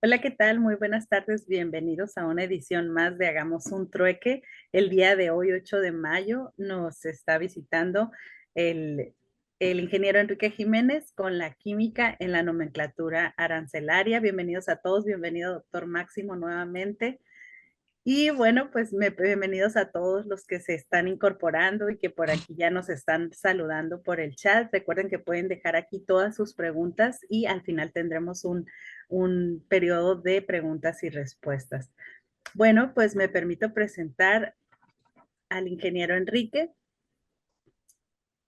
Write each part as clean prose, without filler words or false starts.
Hola, ¿qué tal? Muy buenas tardes. Bienvenidos a una edición más de Hagamos un Trueque. El día de hoy, 8 de mayo, nos está visitando el, el ingeniero Enrique Jiménez con la química en la nomenclatura arancelaria. Bienvenidos a todos. Bienvenido, doctor Máximo, nuevamente. Y bueno, pues bienvenidos a todos los que se están incorporando y que por aquí ya nos están saludando por el chat. Recuerden que pueden dejar aquí todas sus preguntas y al final tendremos un periodo de preguntas y respuestas. Bueno, pues me permito presentar al ingeniero Enrique.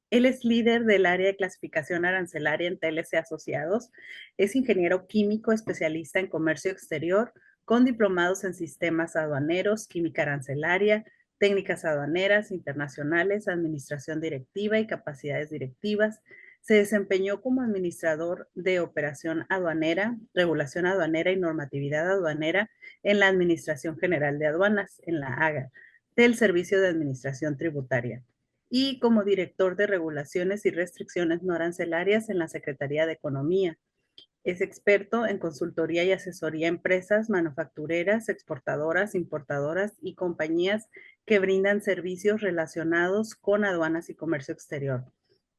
Él es líder del área de clasificación arancelaria en TLC Asociados. Es ingeniero químico especialista en comercio exterior con diplomados en sistemas aduaneros, química arancelaria, técnicas aduaneras internacionales, administración directiva y capacidades directivas. Se desempeñó como administrador de operación aduanera, regulación aduanera y normatividad aduanera en la Administración General de Aduanas, en la AGA, del Servicio de Administración Tributaria y como director de regulaciones y restricciones no arancelarias en la Secretaría de Economía. Es experto en consultoría y asesoría a empresas manufactureras, exportadoras, importadoras y compañías que brindan servicios relacionados con aduanas y comercio exterior.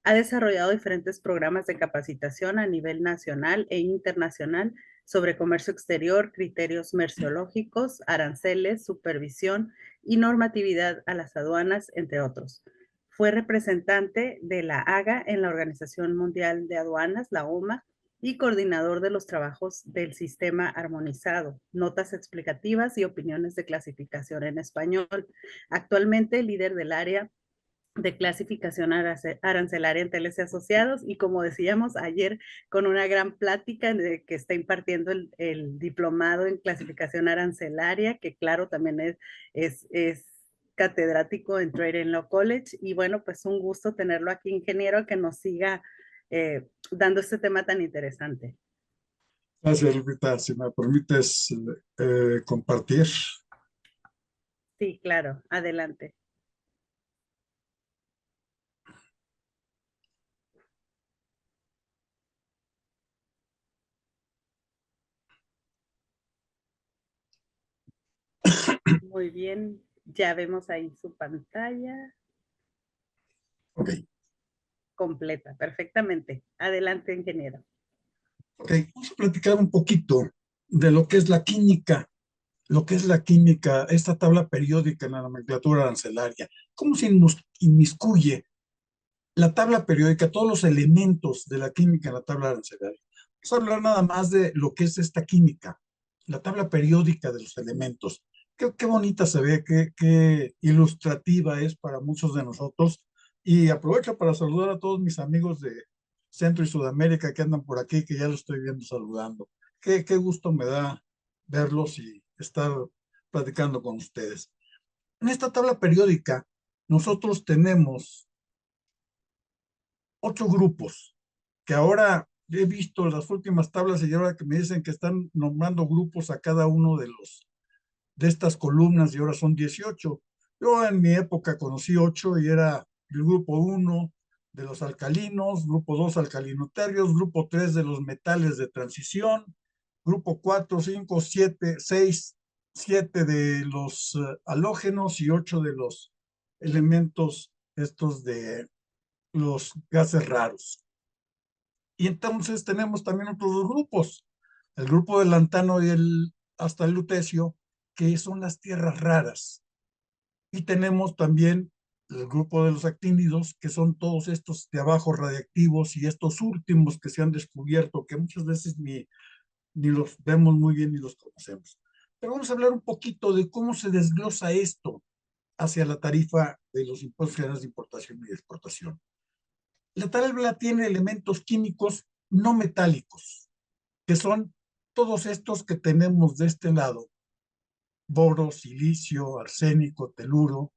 Ha desarrollado diferentes programas de capacitación a nivel nacional e internacional sobre comercio exterior, criterios merciológicos, aranceles, supervisión y normatividad a las aduanas, entre otros. Fue representante de la AGA en la Organización Mundial de Aduanas, la OMA, y coordinador de los trabajos del sistema armonizado, notas explicativas y opiniones de clasificación en español. Actualmente líder del área de clasificación arancelaria en TLC Asociados y como decíamos ayer con una gran plática de que está impartiendo el diplomado en clasificación arancelaria, que claro también es catedrático en Trade Law College y bueno, pues un gusto tenerlo aquí, ingeniero, que nos siga dando este tema tan interesante. Gracias, Lupita. Si me permites compartir. Sí, claro, adelante. Muy bien, ya vemos ahí su pantalla Ok, completa, perfectamente. Adelante, ingeniero. ok. Vamos a platicar un poquito de lo que es la química, esta tabla periódica en la nomenclatura arancelaria. ¿Cómo se inmiscuye la tabla periódica, todos los elementos de la química en la tabla arancelaria? Vamos a hablar nada más de lo que es esta química, la tabla periódica de los elementos. Qué bonita se ve, qué ilustrativa es para muchos de nosotros. Y aprovecho para saludar a todos mis amigos de Centro y Sudamérica que andan por aquí, que ya los estoy viendo saludando. Qué gusto me da verlos y estar platicando con ustedes. En esta tabla periódica, nosotros tenemos 8 grupos, que ahora he visto las últimas tablas y ahora que me dicen que están nombrando grupos a cada uno de estas columnas y ahora son 18. Yo en mi época conocí 8 y era el grupo 1 de los alcalinos, grupo 2 alcalinoterrios, grupo 3 de los metales de transición, grupo 4, 5, 7, 6, 7 de los halógenos y 8 de los elementos estos de los gases raros. Y entonces tenemos también otros dos grupos, el grupo del lantano y hasta el lutecio, que son las tierras raras. Y tenemos también el grupo de los actínidos, que son todos estos de abajo radiactivos y estos últimos que se han descubierto, que muchas veces ni los vemos muy bien ni los conocemos. Pero vamos a hablar un poquito de cómo se desglosa esto hacia la tarifa de los impuestos generales de importación y de exportación. La tabla tiene elementos químicos no metálicos, que son todos estos que tenemos de este lado: boro, silicio, arsénico, teluro,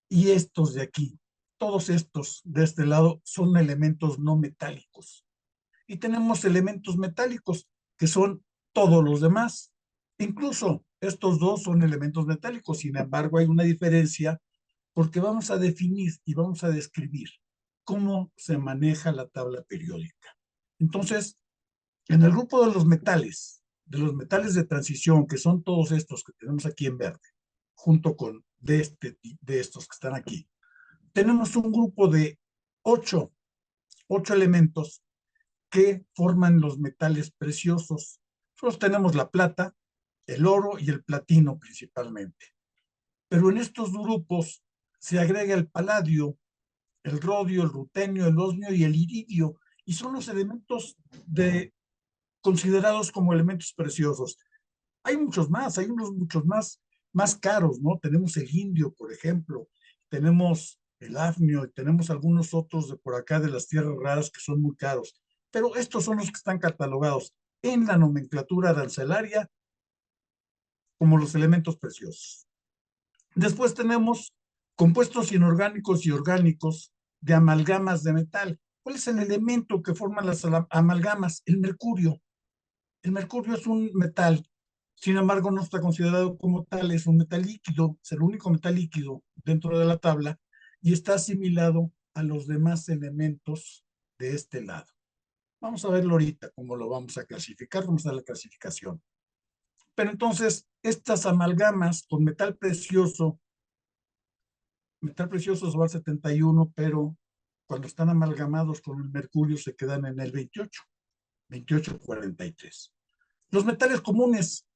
y estos de aquí. Todos estos de este lado son elementos no metálicos. Y tenemos elementos metálicos, que son todos los demás. Incluso estos dos son elementos metálicos, sin embargo hay una diferencia porque vamos a definir y vamos a describir cómo se maneja la tabla periódica. Entonces, en el grupo de los metales, de los metales de transición, que son todos estos que tenemos aquí en verde, junto con de estos que están aquí, tenemos un grupo de ocho elementos que forman los metales preciosos. Nosotros tenemos la plata, el oro y el platino principalmente. Pero en estos grupos se agrega el paladio, el rodio, el rutenio, el osmio y el iridio, y son los elementos considerados como elementos preciosos. Hay muchos más, hay unos muchos más caros, ¿no? Tenemos el indio, por ejemplo, tenemos el hafnio y tenemos algunos otros de por acá de las tierras raras que son muy caros, pero estos son los que están catalogados en la nomenclatura arancelaria como los elementos preciosos. Después tenemos compuestos inorgánicos y orgánicos de amalgamas de metal. ¿Cuál es el elemento que forma las amalgamas? El mercurio. El mercurio es un metal, sin embargo no está considerado como tal, es un metal líquido, es el único metal líquido dentro de la tabla y está asimilado a los demás elementos de este lado. Vamos a verlo ahorita, cómo lo vamos a clasificar, vamos a dar la clasificación. Pero entonces, estas amalgamas con metal precioso es igual 71, pero cuando están amalgamados con el mercurio se quedan en el 28,43. Los metales comunes,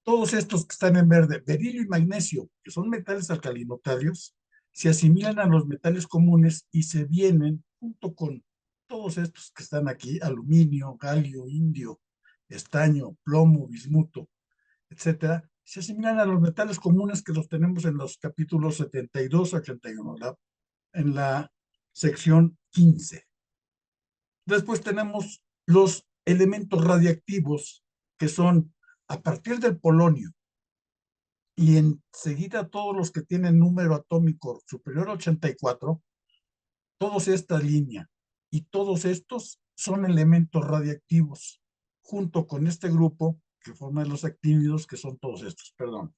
todos estos que están en verde, berilio y magnesio, que son metales alcalinotarios, se asimilan a los metales comunes y se vienen junto con todos estos que están aquí, aluminio, galio, indio, estaño, plomo, bismuto, etcétera, se asimilan a los metales comunes que los tenemos en los capítulos 72 a 81, en la sección 15. Después tenemos los elementos radiactivos, que son a partir del polonio y enseguida todos los que tienen número atómico superior a 84, todos esta línea y todos estos son elementos radiactivos, junto con este grupo que forma los actínidos, que son todos estos, perdón,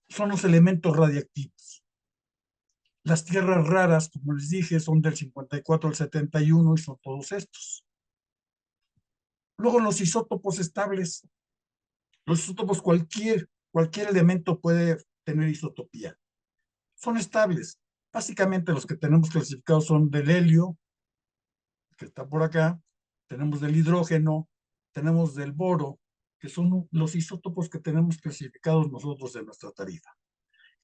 son los elementos radiactivos. Las tierras raras, como les dije, son del 54 al 71 y son todos estos. Luego los isótopos estables. Los isótopos, cualquier elemento puede tener isotopía. Son estables. Básicamente los que tenemos clasificados son del helio, que está por acá, tenemos del hidrógeno, tenemos del boro, que son los isótopos que tenemos clasificados nosotros en nuestra tarifa.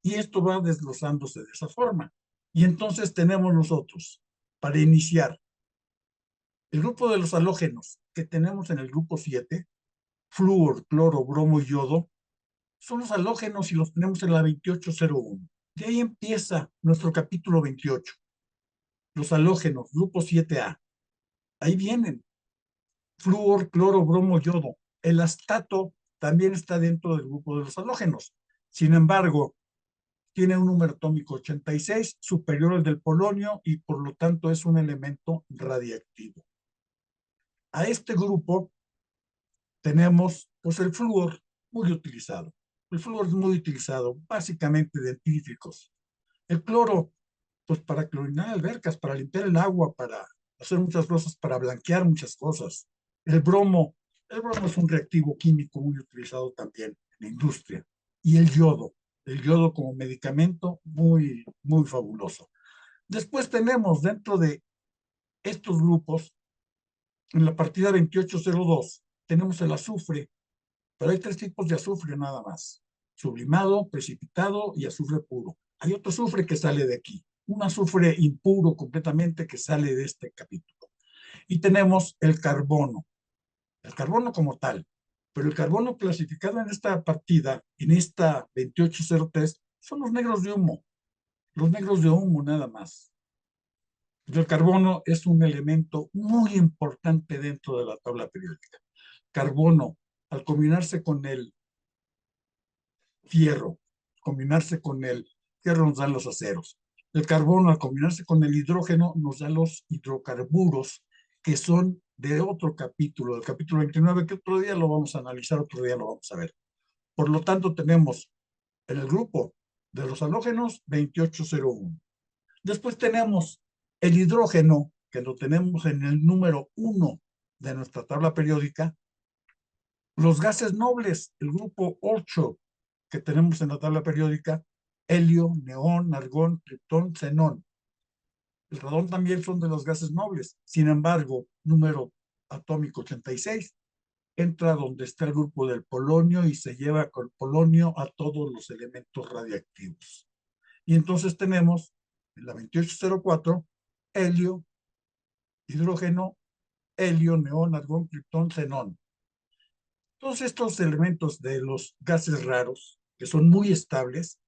Y esto va desglosándose de esa forma. Y entonces tenemos nosotros, para iniciar, el grupo de los halógenos que tenemos en el grupo 7, flúor, cloro, bromo y yodo, son los halógenos y los tenemos en la 2801. De ahí empieza nuestro capítulo 28. Los halógenos, grupo 7A. Ahí vienen. Flúor, cloro, bromo, yodo. El astato también está dentro del grupo de los halógenos. Sin embargo, tiene un número atómico 86, superior al del polonio, y por lo tanto es un elemento radiactivo. A este grupo tenemos pues el flúor, muy utilizado. El flúor es muy utilizado, básicamente dentífricos. El cloro, pues para clorinar albercas, para limpiar el agua, para hacer muchas cosas, para blanquear muchas cosas. El bromo es un reactivo químico muy utilizado también en la industria. Y el yodo como medicamento muy, muy fabuloso. Después tenemos dentro de estos grupos, en la partida 2802, tenemos el azufre, pero hay tres tipos de azufre nada más: sublimado, precipitado y azufre puro. Hay otro azufre que sale de aquí, un azufre impuro completamente que sale de este capítulo. Y tenemos el carbono como tal, pero el carbono clasificado en esta partida, en esta 2803, son los negros de humo nada más. El carbono es un elemento muy importante dentro de la tabla periódica. Carbono, al combinarse con el fierro, combinarse con el fierro nos dan los aceros. El carbono, al combinarse con el hidrógeno, nos da los hidrocarburos, que son de otro capítulo, del capítulo 29, que otro día lo vamos a analizar, otro día lo vamos a ver. Por lo tanto, tenemos en el grupo de los halógenos 2801. Después tenemos el hidrógeno, que lo tenemos en el número 1 de nuestra tabla periódica, Los gases nobles, el grupo 8 que tenemos en la tabla periódica: helio, neón, argón, criptón, xenón. El radón también son de los gases nobles. Sin embargo, número atómico 86 entra donde está el grupo del polonio y se lleva con polonio a todos los elementos radiactivos. Y entonces tenemos en la 2804 helio, hidrógeno, helio, neón, argón, criptón, xenón. Todos estos elementos de los gases raros, que son muy estables,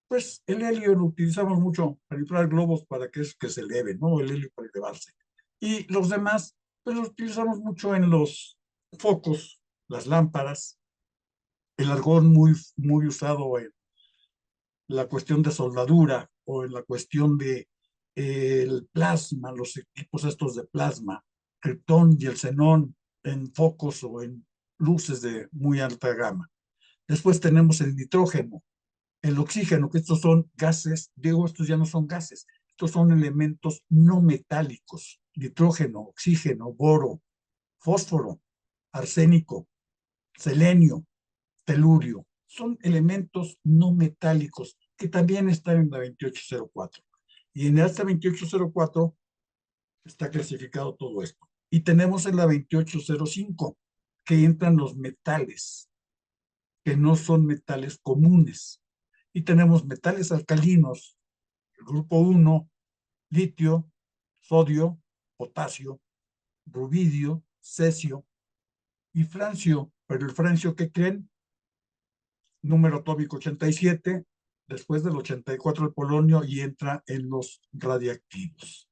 pues el helio lo utilizamos mucho para inflar globos para que se eleve, ¿no? El helio para elevarse. Y los demás, pues los utilizamos mucho en los focos, las lámparas, el argón muy usado en la cuestión de soldadura o en la cuestión de el plasma, los equipos estos de plasma, criptón y el xenón en focos o en luces de muy alta gama. Después tenemos el nitrógeno, el oxígeno, que estos son gases, digo, estos ya no son gases, estos son elementos no metálicos: nitrógeno, oxígeno, boro, fósforo, arsénico, selenio, telurio. Son elementos no metálicos que también están en la 2804. Y en esta 2804 está clasificado todo esto. Y tenemos en la 2805 que entran los metales, que no son metales comunes. Y tenemos metales alcalinos, el grupo 1, litio, sodio, potasio, rubidio, cesio y francio. Pero el francio, ¿qué creen? Número atómico 87, después del 84 el polonio, y entra en los radiactivos.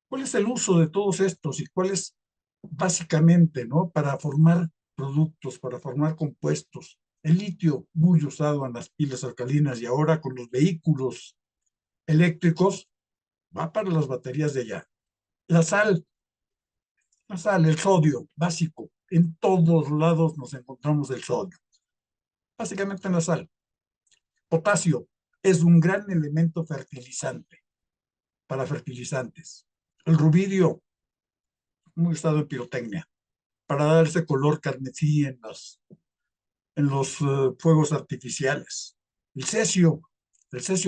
¿Cuál es el uso de todos estos y cuál es básicamente, ¿no? Para formar productos, para formar compuestos? El litio, muy usado en las pilas alcalinas y ahora con los vehículos eléctricos, va para las baterías de allá. La sal, el sodio, básico. En todos lados nos encontramos el sodio, básicamente en la sal. Potasio es un gran elemento fertilizante para fertilizantes. El rubidio, muy usado en pirotecnia, para darse color carmesí en los fuegos artificiales. El cesio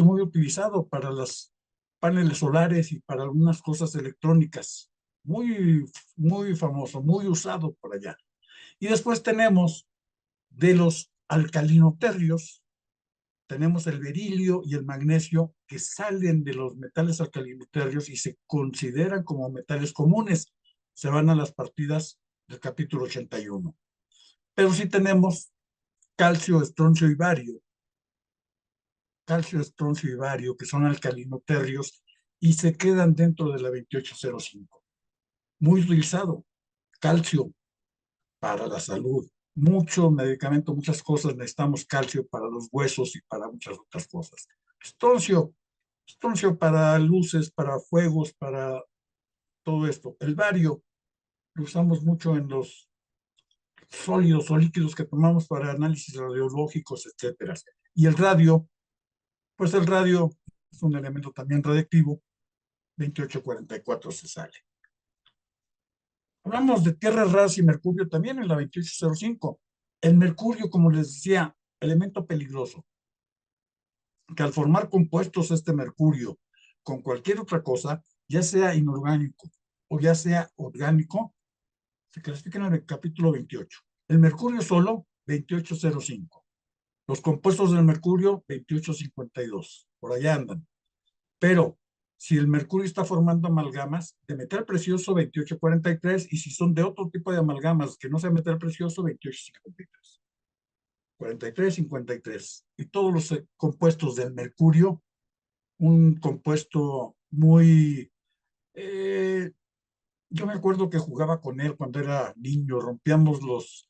muy utilizado para los paneles solares y para algunas cosas electrónicas. Muy famoso, muy usado por allá. Y después tenemos de los alcalinoterrios, tenemos el berilio y el magnesio, que salen de los metales alcalinoterrios y se consideran como metales comunes. Se van a las partidas del capítulo 81. Pero sí tenemos calcio, estroncio y bario. Calcio, estroncio y bario, que son alcalinoterrios y se quedan dentro de la 2805. Muy utilizado. Calcio para la salud. Mucho medicamento, muchas cosas necesitamos calcio para los huesos y para muchas otras cosas. Estroncio, estroncio para luces, para fuegos, para todo esto. El bario lo usamos mucho en los sólidos o líquidos que tomamos para análisis radiológicos, etcétera. Y el radio, pues el radio es un elemento también radiactivo, 2844 se sale. Hablamos de tierras raras y mercurio también en la 2805. El mercurio, como les decía, elemento peligroso, que al formar compuestos este mercurio con cualquier otra cosa, ya sea inorgánico o ya sea orgánico, se clasifican en el capítulo 28. El mercurio solo, 2805. Los compuestos del mercurio, 2852. Por allá andan. Pero si el mercurio está formando amalgamas de metal precioso, 2843, y si son de otro tipo de amalgamas que no sea metal precioso, 2853. 43, 53. Y todos los compuestos del mercurio, un compuesto muy... yo me acuerdo que jugaba con él cuando era niño, rompíamos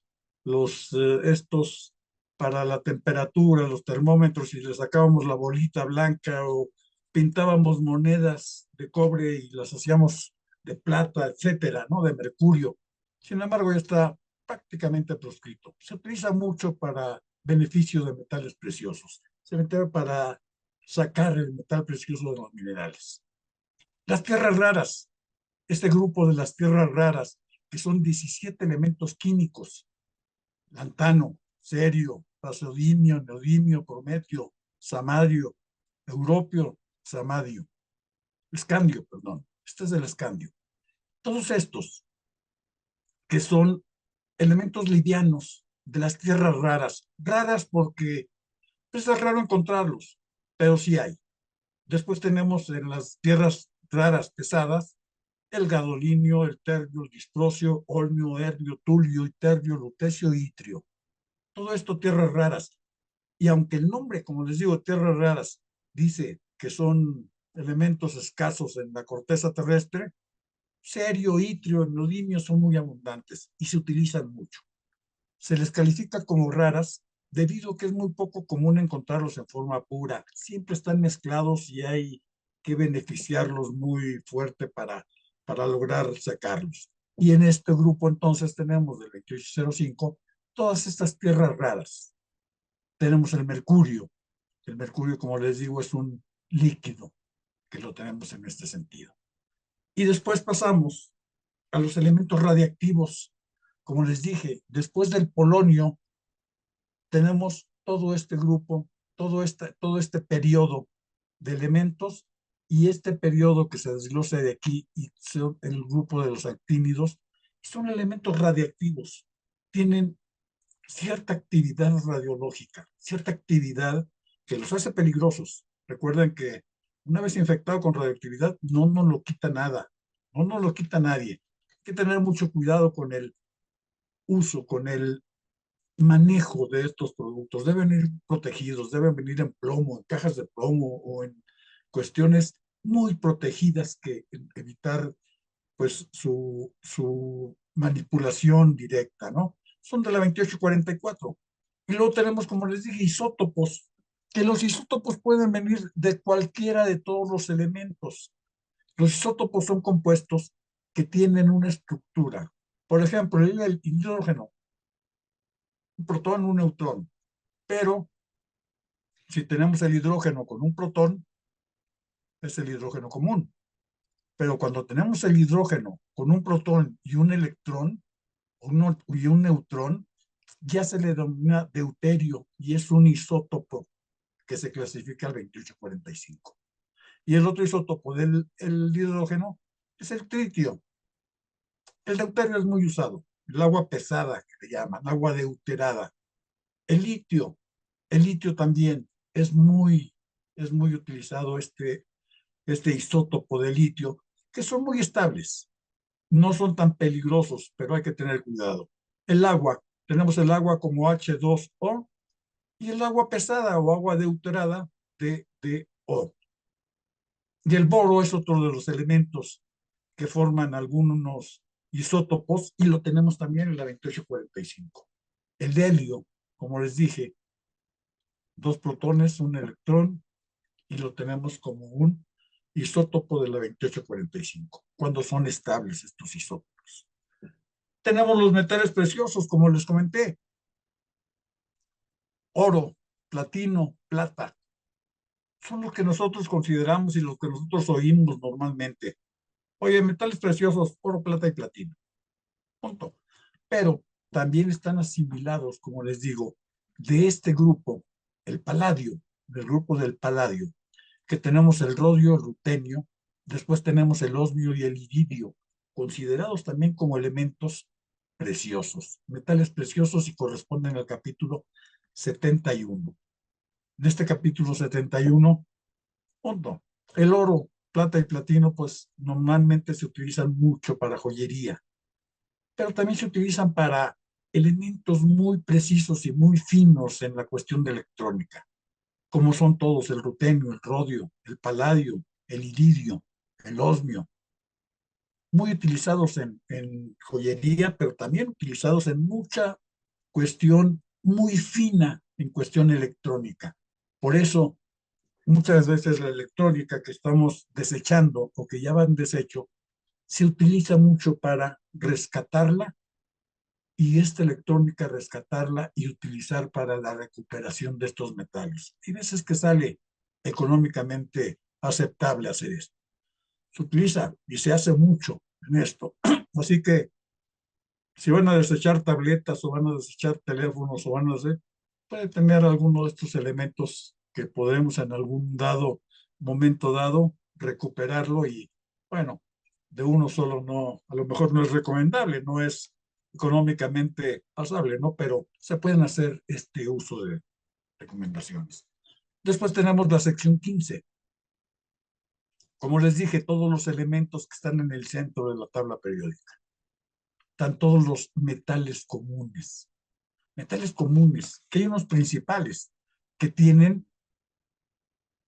estos para la temperatura, los termómetros, y le sacábamos la bolita blanca o pintábamos monedas de cobre y las hacíamos de plata, etcétera, ¿no? De mercurio. Sin embargo, ya está prácticamente proscrito. Se utiliza mucho para beneficio de metales preciosos. Se mete para sacar el metal precioso de los minerales. Las tierras raras, este grupo de las tierras raras, que son 17 elementos químicos, lantano, cerio, praseodimio, neodimio, prometio, samadio, europio, samadio, escandio, perdón. Este es el escandio. Todos estos que son elementos livianos de las tierras raras, raras porque pues, es raro encontrarlos, pero sí hay. Después tenemos en las tierras raras pesadas el gadolinio, el terbio, el disprosio, olmio, erbio, tulio, iterbio, lutecio y itrio. Todo esto tierras raras. Y aunque el nombre, como les digo, tierras raras, dice que son elementos escasos en la corteza terrestre, cerio, itrio, neodimio son muy abundantes y se utilizan mucho. Se les califica como raras debido a que es muy poco común encontrarlos en forma pura. Siempre están mezclados y hay que beneficiarlos muy fuerte para lograr sacarlos. Y en este grupo entonces tenemos del 2805 todas estas tierras raras. Tenemos el mercurio. El mercurio, como les digo, es un líquido que lo tenemos en este sentido. Y después pasamos a los elementos radiactivos. Como les dije, después del polonio tenemos todo este grupo, todo este periodo de elementos y este periodo que se desglosa de aquí y son el grupo de los actínidos, son elementos radiactivos. Tienen cierta actividad radiológica, cierta actividad que los hace peligrosos. Recuerden que una vez infectado con radioactividad, no nos lo quita nada, no nos lo quita nadie. Hay que tener mucho cuidado con el uso, con el manejo de estos productos. Deben ir protegidos, deben venir en plomo, en cajas de plomo o en cuestiones muy protegidas que evitar pues su manipulación directa, ¿no? Son de la 2844. Y luego tenemos, como les dije, isótopos, que los isótopos pueden venir de cualquiera de todos los elementos. Los isótopos son compuestos que tienen una estructura. Por ejemplo, el hidrógeno, un protón, un neutrón. Pero si tenemos el hidrógeno con un protón, es el hidrógeno común. Pero cuando tenemos el hidrógeno con un protón y un electrón y un neutrón, ya se le denomina deuterio y es un isótopo que se clasifica al 2845. Y el otro isótopo del hidrógeno es el tritio. El deuterio es muy usado, el agua pesada que le llaman, agua deuterada. El litio, el litio también es muy utilizado este isótopo de litio, que son muy estables, no son tan peligrosos, pero hay que tener cuidado. El agua, tenemos el agua como H2O y el agua pesada o agua deuterada de O. Y el boro es otro de los elementos que forman algunos isótopos y lo tenemos también en la 2845. El helio, como les dije, dos protones, un electrón, y lo tenemos como un isótopo de la 2845, cuando son estables estos isótopos. Tenemos los metales preciosos, como les comenté, oro, platino, plata, son los que nosotros consideramos y los que nosotros oímos normalmente. Oye, metales preciosos, oro, plata y platino, punto. Pero también están asimilados, como les digo, de este grupo, el paladio, del grupo del paladio, que tenemos el rodio, el rutenio, después tenemos el osmio y el iridio, considerados también como elementos preciosos, metales preciosos y corresponden al capítulo 71. En este capítulo 71, punto. El oro, plata y platino, pues normalmente se utilizan mucho para joyería, pero también se utilizan para elementos muy precisos y muy finos en la cuestión de electrónica, como son todos el rutenio, el rodio, el paladio, el iridio, el osmio, muy utilizados en joyería, pero también utilizados en mucha cuestión muy fina en cuestión electrónica. Por eso, muchas veces la electrónica que estamos desechando o que ya van desecho, se utiliza mucho para rescatarla y esta electrónica rescatarla y utilizar para la recuperación de estos metales. Y veces que sale económicamente aceptable hacer esto. Se utiliza y se hace mucho en esto. Así que Si van a desechar tabletas o van a desechar teléfonos o van a hacer, puede tener alguno de estos elementos que podremos en algún momento dado recuperarlo y bueno, de uno solo no, a lo mejor no es recomendable, no es económicamente pasable, ¿no? Pero se pueden hacer este uso de recomendaciones. Después tenemos la sección 15. Como les dije, todos los elementos que están en el centro de la tabla periódica. Están todos los metales comunes. Metales comunes, que hay unos principales que tienen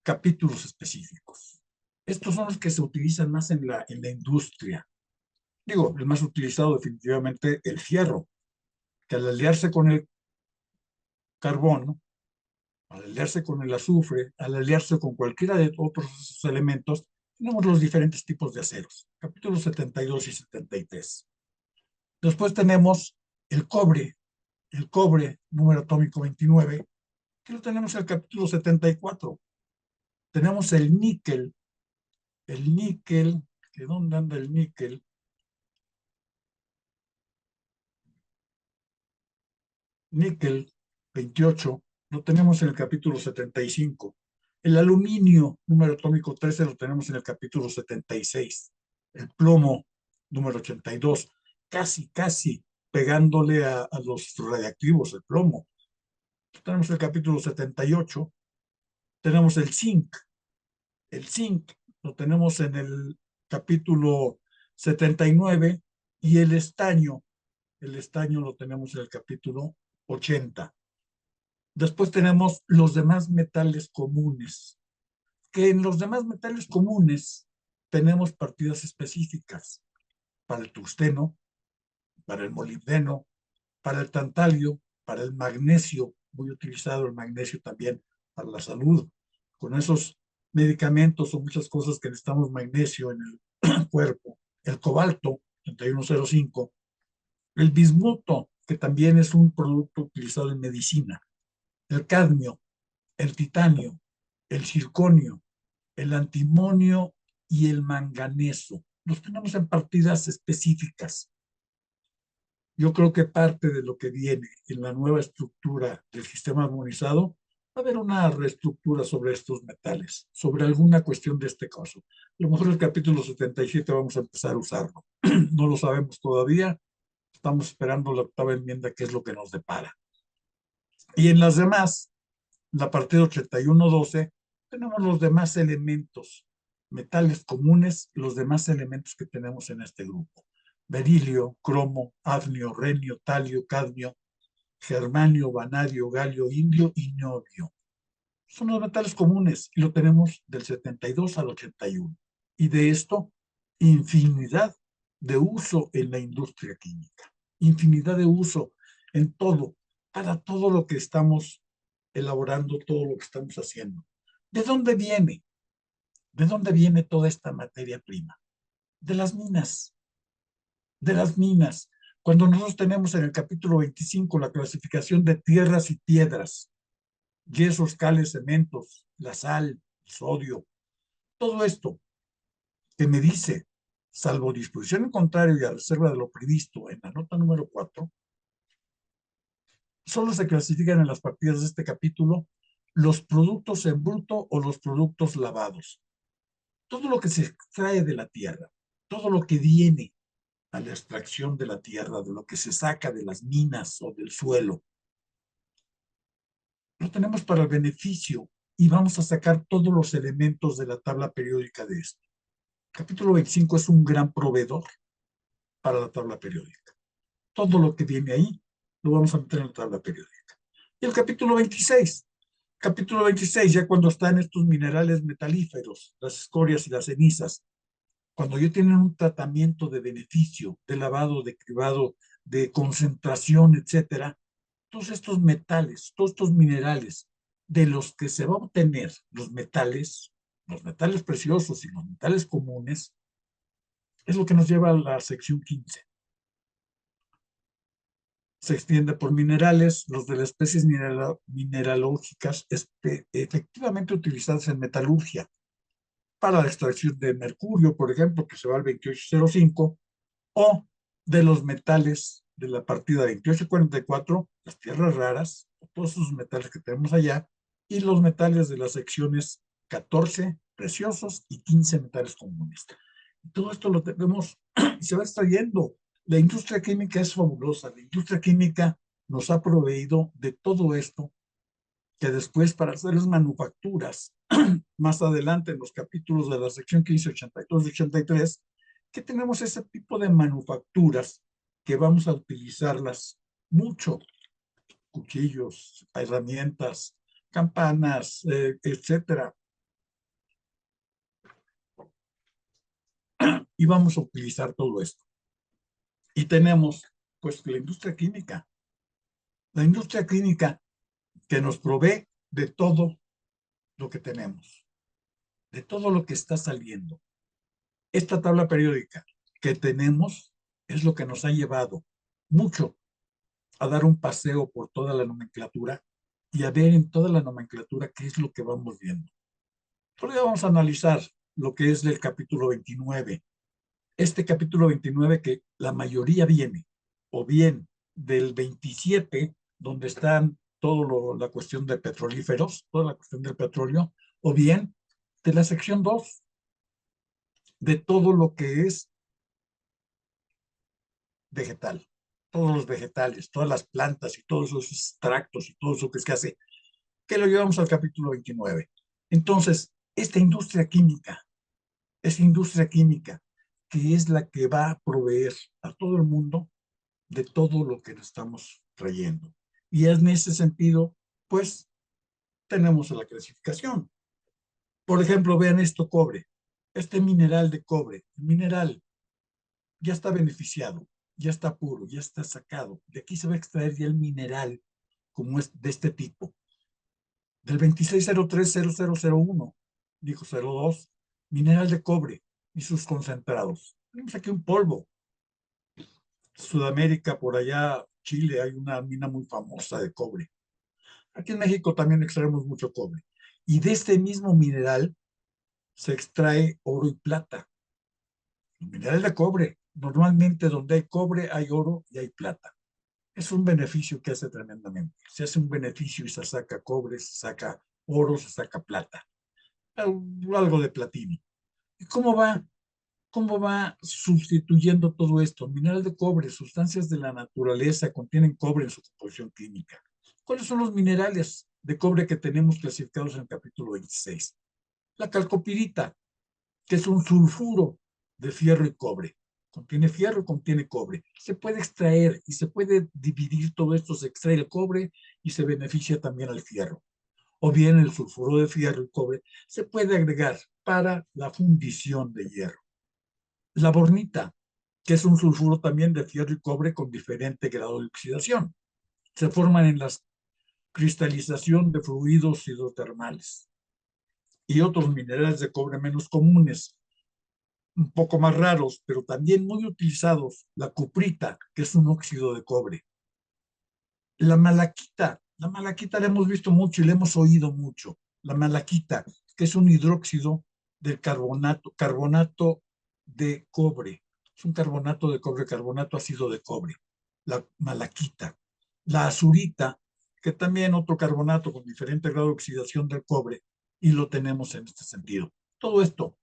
capítulos específicos. Estos son los que se utilizan más en la industria. Digo, el más utilizado definitivamente el fierro, que al aliarse con el carbono, al aliarse con el azufre, al aliarse con cualquiera de otros elementos, tenemos los diferentes tipos de aceros, capítulos 72 y 73. Después tenemos el cobre número atómico 29, que lo tenemos en el capítulo 74. Tenemos el níquel, ¿de dónde anda el níquel? Níquel 28, lo tenemos en el capítulo 75. El aluminio número atómico 13 lo tenemos en el capítulo 76. El plomo número 82, casi pegándole a los radiactivos, el plomo. Tenemos el capítulo 78. Tenemos el zinc lo tenemos en el capítulo 79 y el estaño lo tenemos en el capítulo 80. Después tenemos los demás metales comunes, que en los demás metales comunes tenemos partidas específicas para el tungsteno, para el molibdeno, para el tantalio, para el magnesio, muy utilizado el magnesio también para la salud. Con esos medicamentos o muchas cosas que necesitamos magnesio en el cuerpo. El cobalto, 3105. El bismuto, que también es un producto utilizado en medicina. El cadmio, el titanio, el circonio, el antimonio y el manganeso. Los tenemos en partidas específicas. Yo creo que parte de lo que viene en la nueva estructura del sistema armonizado va a haber una reestructura sobre estos metales, sobre alguna cuestión de este caso. A lo mejor el capítulo 77 vamos a empezar a usarlo. No lo sabemos todavía. Estamos esperando la octava enmienda, que es lo que nos depara. Y en las demás, la partida 8112, tenemos los demás elementos, metales comunes, los demás elementos que tenemos en este grupo. Berilio, cromo, hafnio, renio, talio, cadmio, germanio, vanadio, galio, indio y niobio. Son los metales comunes y lo tenemos del 72 al 81. Y de esto, infinidad de uso en la industria química. Infinidad de uso en todo, para todo lo que estamos elaborando, todo lo que estamos haciendo. ¿De dónde viene? ¿De dónde viene toda esta materia prima? De las minas. De las minas. Cuando nosotros tenemos en el capítulo 25 la clasificación de tierras y piedras, yesos, cales, cementos, la sal, el sodio, todo esto que me dice, salvo disposición en contrario y a reserva de lo previsto en la nota número 4, solo se clasifican en las partidas de este capítulo los productos en bruto o los productos lavados. Todo lo que se extrae de la tierra, todo lo que viene a la extracción de la tierra, de lo que se saca de las minas o del suelo, lo tenemos para el beneficio y vamos a sacar todos los elementos de la tabla periódica de esto. Capítulo 25 es un gran proveedor para la tabla periódica. Todo lo que viene ahí lo vamos a meter en la tabla periódica. Y el capítulo 26, ya cuando están estos minerales metalíferos, las escorias y las cenizas, cuando ya tienen un tratamiento de beneficio, de lavado, de cribado, de concentración, etcétera, todos estos metales, todos estos minerales de los que se va a obtener los metales preciosos y los metales comunes, es lo que nos lleva a la sección 15. Se extiende por minerales, los de las especies mineralógicas efectivamente utilizadas en metalurgia, para la extracción de mercurio, por ejemplo, que se va al 2805, o de los metales de la partida 28 y 44, las tierras raras, todos esos metales que tenemos allá, y los metales de las secciones 14 preciosos y 15 metales comunes. Todo esto lo tenemos y se va extrayendo. La industria química es fabulosa. La industria química nos ha proveído de todo esto que después para hacer las manufacturas, más adelante en los capítulos de la sección 15, 82 y 83, que tenemos ese tipo de manufacturas que vamos a utilizarlas mucho. Cuchillos, herramientas, campanas, etcétera. Y vamos a utilizar todo esto. Y tenemos, pues, la industria química. La industria química que nos provee de todo lo que tenemos, de todo lo que está saliendo. Esta tabla periódica que tenemos es lo que nos ha llevado mucho a dar un paseo por toda la nomenclatura y a ver en toda la nomenclatura qué es lo que vamos viendo. Todavía vamos a analizar lo que es del capítulo 29. Este capítulo 29 que la mayoría viene, o bien del 27, donde están toda la cuestión de petrolíferos, toda la cuestión del petróleo, o bien de la sección 2, de todo lo que es vegetal, todos los vegetales, todas las plantas y todos los extractos y todo eso que se hace, que lo llevamos al capítulo 29. Entonces, esta industria química, que es la que va a proveer a todo el mundo de todo lo que estamos trayendo. Y en ese sentido, pues, tenemos la clasificación. Por ejemplo, vean esto, cobre. Este mineral de cobre, mineral ya está beneficiado, ya está puro, ya está sacado. De aquí se va a extraer ya el mineral como es de este tipo. Del 26030001, dijo 02, mineral de cobre y sus concentrados. Tenemos aquí un polvo. Sudamérica, por allá, Chile, hay una mina muy famosa de cobre. Aquí en México también extraemos mucho cobre. Y de este mismo mineral se extrae oro y plata. El mineral de cobre, normalmente donde hay cobre hay oro y hay plata. Es un beneficio que hace tremendamente. Se hace un beneficio y se saca cobre, se saca oro, se saca plata. Algo de platino. ¿Y cómo va sustituyendo todo esto? Mineral de cobre, sustancias de la naturaleza contienen cobre en su composición química. ¿Cuáles son los minerales de cobre que tenemos clasificados en el capítulo 26? La calcopirita, que es un sulfuro de fierro y cobre. Contiene fierro, contiene cobre. Se puede extraer y se puede dividir todo esto. Se extrae el cobre y se beneficia también al fierro. O bien el sulfuro de fierro y cobre se puede agregar para la fundición de hierro. La bornita, que es un sulfuro también de fierro y cobre con diferente grado de oxidación. Se forman en la cristalización de fluidos hidrotermales. Y otros minerales de cobre menos comunes, un poco más raros, pero también muy utilizados, la cuprita, que es un óxido de cobre. La malaquita la hemos visto mucho y la hemos oído mucho. La malaquita, que es un hidróxido del carbonato de cobre. Es un carbonato de cobre, carbonato ácido de cobre. La malaquita. La azurita, que también otro carbonato con diferente grado de oxidación del cobre, y lo tenemos en este sentido. Todo esto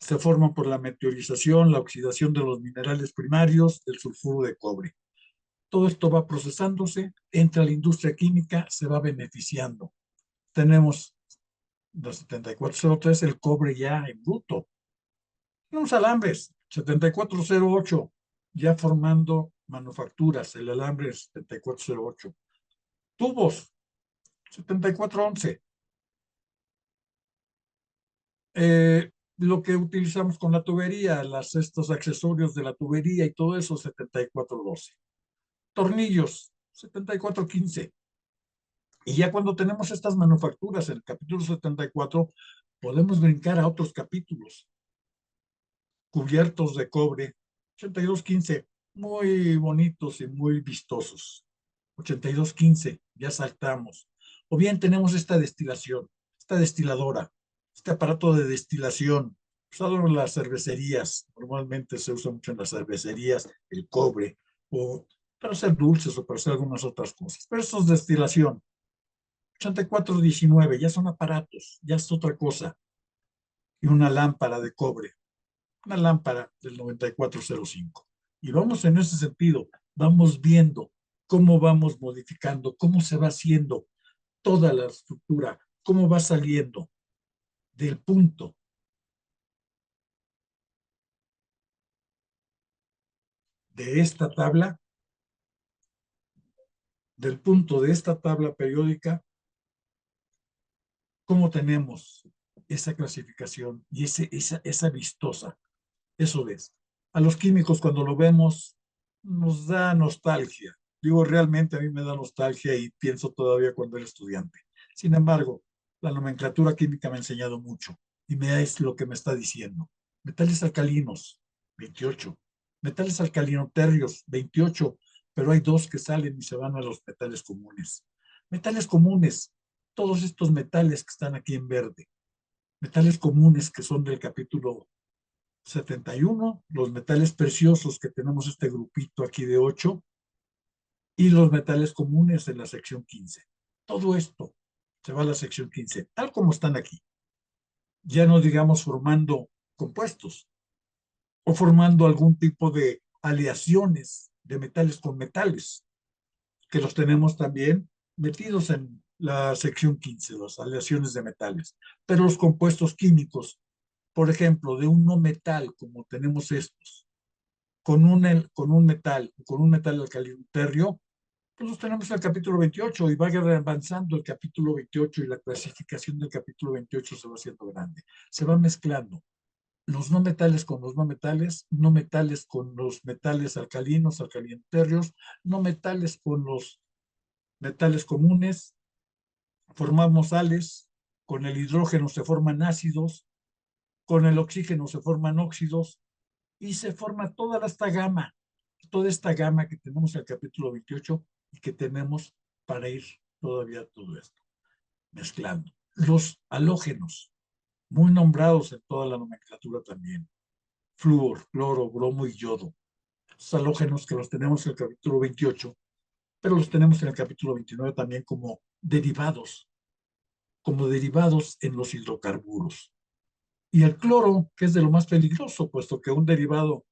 se forma por la meteorización, la oxidación de los minerales primarios, del sulfuro de cobre. Todo esto va procesándose, entra a la industria química, se va beneficiando. Tenemos los 7403, el cobre ya en bruto. Tenemos alambres, 7408, ya formando manufacturas, el alambre es 7408. Tubos, 7411. Lo que utilizamos con la tubería, estos accesorios de la tubería y todo eso, 7412. Tornillos, 7415. Y ya cuando tenemos estas manufacturas, en el capítulo 74, podemos brincar a otros capítulos. Cubiertos de cobre, 8215, muy bonitos y muy vistosos. 8215, ya saltamos. O bien tenemos esta destilación, esta destiladora, este aparato de destilación, usado en las cervecerías. Normalmente se usa mucho en las cervecerías el cobre, o para hacer dulces o para hacer algunas otras cosas. Pero esto es destilación. 8419, ya son aparatos, ya es otra cosa. Y una lámpara de cobre, una lámpara del 9405. Y vamos en ese sentido, vamos viendo cómo vamos modificando, cómo se va haciendo toda la estructura, cómo va saliendo del punto de esta tabla, del punto de esta tabla periódica, cómo tenemos esa clasificación y esa vistosa. Eso es. A los químicos cuando lo vemos nos da nostalgia. Digo, realmente a mí me da nostalgia y pienso todavía cuando era estudiante. Sin embargo, la nomenclatura química me ha enseñado mucho y me es lo que me está diciendo. Metales alcalinos, 28. Metales alcalinoterrios, 28. Pero hay dos que salen y se van a los metales comunes. Metales comunes, todos estos metales que están aquí en verde. Metales comunes que son del capítulo 71, los metales preciosos que tenemos este grupito aquí de 8 y los metales comunes en la sección 15. Todo esto se va a la sección 15, tal como están aquí. Ya no digamos formando compuestos o formando algún tipo de aleaciones de metales con metales, que los tenemos también metidos en la sección 15, las aleaciones de metales. Pero los compuestos químicos, por ejemplo, de un no metal, como tenemos estos, con un metal alcalino terrio, pues tenemos el capítulo 28 y va avanzando el capítulo 28 y la clasificación del capítulo 28 se va haciendo grande. Se va mezclando los no metales con los no metales, no metales con los metales alcalinos, alcalinoterrios, no metales con los metales comunes, formamos sales, con el hidrógeno se forman ácidos, con el oxígeno se forman óxidos, y se forma toda esta gama que tenemos en el capítulo 28 y que tenemos para ir todavía todo esto, mezclando. Los halógenos, muy nombrados en toda la nomenclatura también, flúor, cloro, bromo y yodo. Los halógenos que los tenemos en el capítulo 28, pero los tenemos en el capítulo 29 también como derivados en los hidrocarburos. Y el cloro, que es de lo más peligroso, puesto que un derivado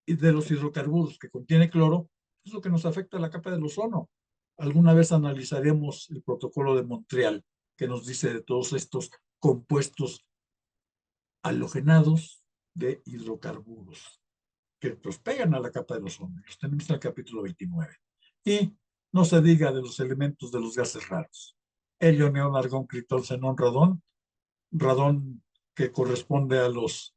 de los hidrocarburos que contiene cloro es lo que nos afecta a la capa del ozono. Alguna vez analizaremos el protocolo de Montreal, que nos dice de todos estos compuestos halogenados de hidrocarburos que nos pegan a la capa del ozono. Los tenemos en el capítulo 29. Y no se diga de los elementos de los gases raros. Helio, neón, argón, critol, xenón, radón. Radón que corresponde a los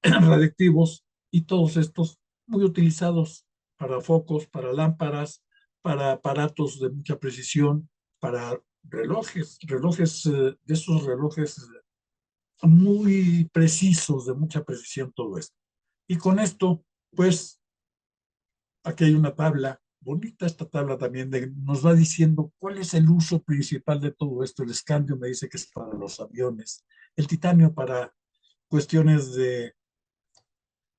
radiactivos, y todos estos muy utilizados para focos, para lámparas, para aparatos de mucha precisión, para relojes de esos relojes muy precisos, de mucha precisión, todo esto. Y con esto, pues, aquí hay una tabla, bonita esta tabla también, nos va diciendo cuál es el uso principal de todo esto. El escandio me dice que es para los aviones, el titanio para cuestiones de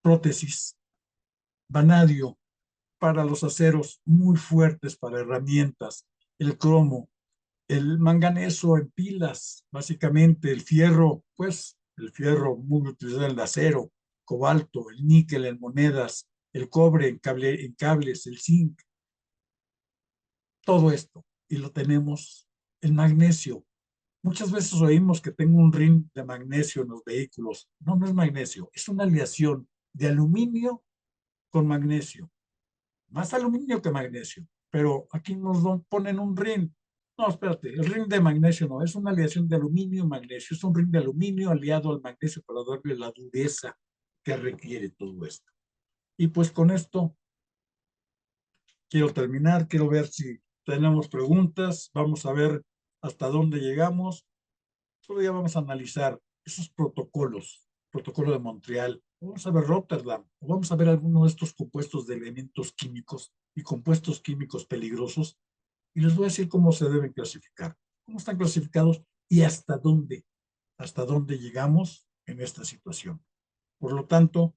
prótesis, vanadio para los aceros muy fuertes para herramientas, el cromo, el manganeso en pilas, básicamente el fierro, pues el fierro muy utilizado en el acero, cobalto, el níquel en monedas, el cobre en cables, el zinc, todo esto. Y lo tenemos, el magnesio. Muchas veces oímos que tengo un ring de magnesio en los vehículos. No, no es magnesio, es una aleación de aluminio con magnesio. Más aluminio que magnesio, pero aquí nos ponen un ring. No, espérate, el ring de magnesio no, es una aleación de aluminio y magnesio, es un ring de aluminio aliado al magnesio para darle la dureza que requiere todo esto. Y pues con esto quiero terminar, quiero ver si tenemos preguntas, vamos a ver hasta dónde llegamos. Todavía vamos a analizar esos protocolos, protocolo de Montreal, vamos a ver Rotterdam, vamos a ver algunos de estos compuestos de elementos químicos y compuestos químicos peligrosos, y les voy a decir cómo se deben clasificar, cómo están clasificados y hasta dónde llegamos en esta situación. Por lo tanto,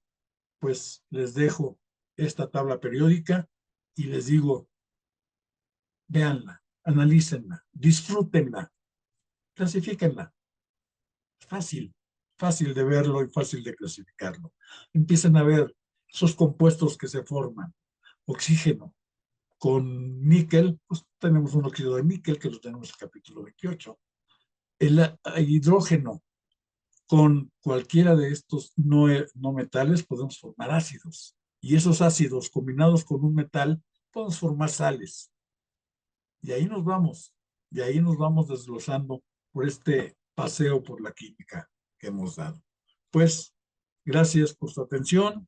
pues les dejo esta tabla periódica y les digo, véanla, analícenla, disfrútenla, clasifíquenla. Fácil, fácil de verlo y fácil de clasificarlo. Empiecen a ver esos compuestos que se forman. Oxígeno con níquel, pues tenemos un óxido de níquel que lo tenemos en el capítulo 28. El hidrógeno con cualquiera de estos no metales podemos formar ácidos. Y esos ácidos combinados con un metal podemos formar sales. Y ahí nos vamos. Y ahí nos vamos desglosando por este paseo por la química que hemos dado. Pues, gracias por su atención.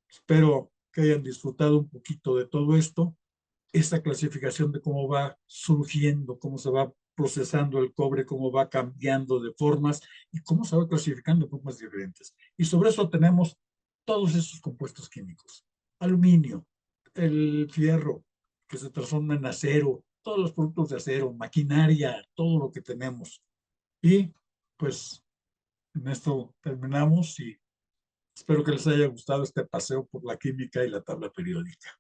Espero que hayan disfrutado un poquito de todo esto, esta clasificación de cómo va surgiendo, cómo se va procesando el cobre, cómo va cambiando de formas y cómo se va clasificando de formas diferentes. Y sobre eso tenemos todos esos compuestos químicos. Aluminio, el fierro, que se transforma en acero, todos los productos de acero, maquinaria, todo lo que tenemos. Y pues en esto terminamos y espero que les haya gustado este paseo por la química y la tabla periódica.